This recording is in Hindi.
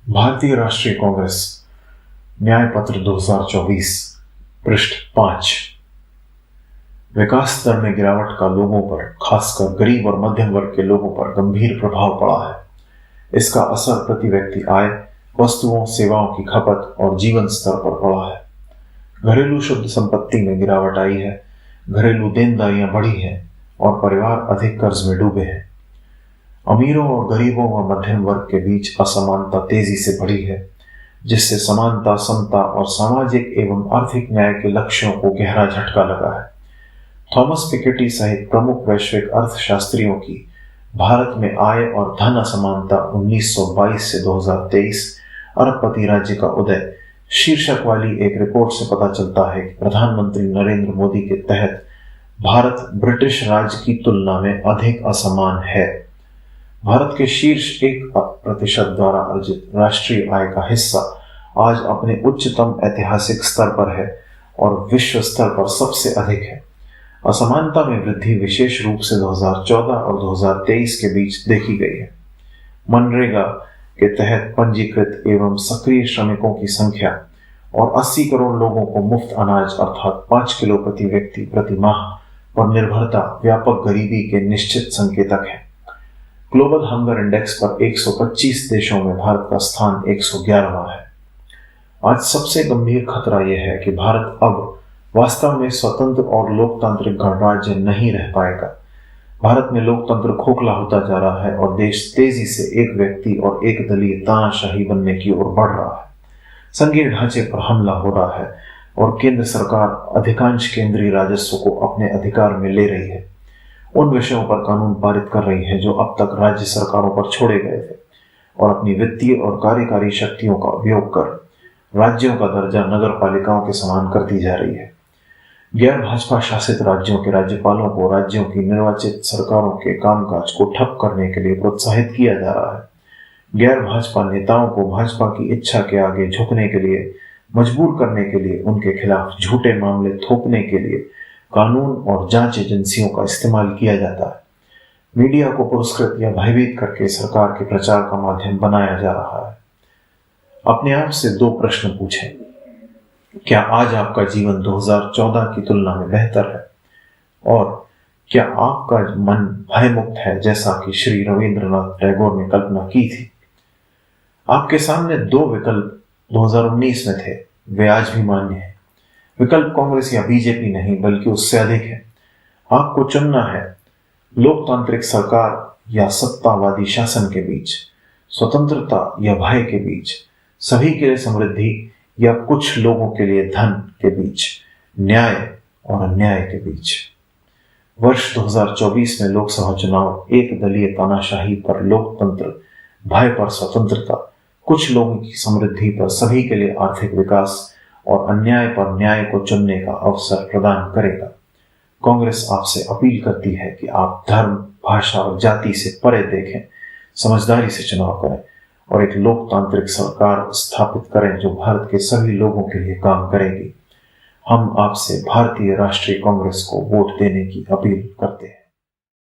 भारतीय राष्ट्रीय कांग्रेस न्याय पत्र 2024 पृष्ठ 5। विकास दर में गिरावट का लोगों पर, खासकर गरीब और मध्यम वर्ग के लोगों पर गंभीर प्रभाव पड़ा है। इसका असर प्रति व्यक्ति आय, वस्तुओं सेवाओं की खपत और जीवन स्तर पर पड़ा है। घरेलू शुद्ध संपत्ति में गिरावट आई है, घरेलू देनदारियां बढ़ी हैं और परिवार अधिक कर्ज में डूबे हैं। अमीरों और गरीबों व मध्यम वर्ग के बीच असमानता तेजी से बढ़ी है, जिससे समानता, समता और सामाजिक एवं आर्थिक न्याय के लक्ष्यों को गहरा झटका लगा है। थॉमस पिकेटी सहित प्रमुख वैश्विक अर्थशास्त्रियों की भारत में आय और धन असमानता 1922 से 2023 अरबपति राज्य का उदय शीर्षक वाली एक रिपोर्ट से पता चलता है कि प्रधानमंत्री नरेंद्र मोदी के तहत भारत ब्रिटिश राज की तुलना में अधिक असमान है। भारत के शीर्ष 1% द्वारा अर्जित राष्ट्रीय आय का हिस्सा आज अपने उच्चतम ऐतिहासिक स्तर पर है और विश्व स्तर पर सबसे अधिक है। असमानता में वृद्धि विशेष रूप से 2014 और 2023 के बीच देखी गई है। मनरेगा के तहत पंजीकृत एवं सक्रिय श्रमिकों की संख्या और 80 करोड़ लोगों को मुफ्त अनाज अर्थात 5 किलो प्रति व्यक्ति प्रति माह पर निर्भरता व्यापक गरीबी के निश्चित संकेतक है। ग्लोबल हंगर इंडेक्स पर 125 देशों में भारत का स्थान 111वां है। आज सबसे गंभीर खतरा यह है कि भारत अब वास्तव में स्वतंत्र और लोकतांत्रिक गणराज्य नहीं रह पाएगा। भारत में लोकतंत्र खोखला होता जा रहा है और देश तेजी से एक व्यक्ति और एक दलीय तानाशाही बनने की ओर बढ़ रहा है। संघीय ढांचे पर हमला हो रहा है और केंद्र सरकार अधिकांश केंद्रीय राजस्व को अपने अधिकार में ले रही है। उन विषयों पर कानून पारित कर रही है जो अब तक राज्य सरकारों पर छोड़े गए थे और अपनी वित्तीय और कार्यकारी शक्तियों का उपयोग कर राज्यों का दर्जा नगर पालिकाओं के समान करती जा रही है। गैर भाजपा शासित राज्यों के राज्यपालों को राज्यों की निर्वाचित सरकारों के कामकाज को ठप करने के लिए प्रोत्साहित किया जा रहा है। गैर भाजपा नेताओं को भाजपा की इच्छा के आगे झुकने के लिए मजबूर करने के लिए, उनके खिलाफ झूठे मामले थोपने के लिए कानून और जांच एजेंसियों का इस्तेमाल किया जाता है। मीडिया को पुरस्कृत या भयभीत करके सरकार के प्रचार का माध्यम बनाया जा रहा है। अपने आप से 2 प्रश्न पूछें। क्या आज आपका जीवन 2014 की तुलना में बेहतर है? और क्या आपका मन भयमुक्त है जैसा कि श्री रविंद्रनाथ टैगोर ने कल्पना की थी? आपके सामने 2 विकल्प 2019 में थे, वे आज भी मान्य हैं। विकल्प कांग्रेस या बीजेपी नहीं बल्कि उससे अधिक है। आपको चुनना है लोकतांत्रिक सरकार या सत्तावादी शासन के बीच, स्वतंत्रता या भय के बीच, सभी के लिए समृद्धि या कुछ लोगों के लिए धन के बीच, न्याय और अन्याय के बीच। वर्ष 2024 में लोकसभा चुनाव एक दलीय तानाशाही पर लोकतंत्र, भय पर स्वतंत्रता, कुछ लोगों की समृद्धि पर सभी के लिए आर्थिक विकास और अन्याय पर न्याय को चुनने का अवसर प्रदान करेगा। कांग्रेस आपसे अपील करती है कि आप धर्म, भाषा और जाति से परे देखें, समझदारी से चुनाव करें और एक लोकतांत्रिक सरकार स्थापित करें जो भारत के सभी लोगों के लिए काम करेगी। हम आपसे भारतीय राष्ट्रीय कांग्रेस को वोट देने की अपील करते हैं।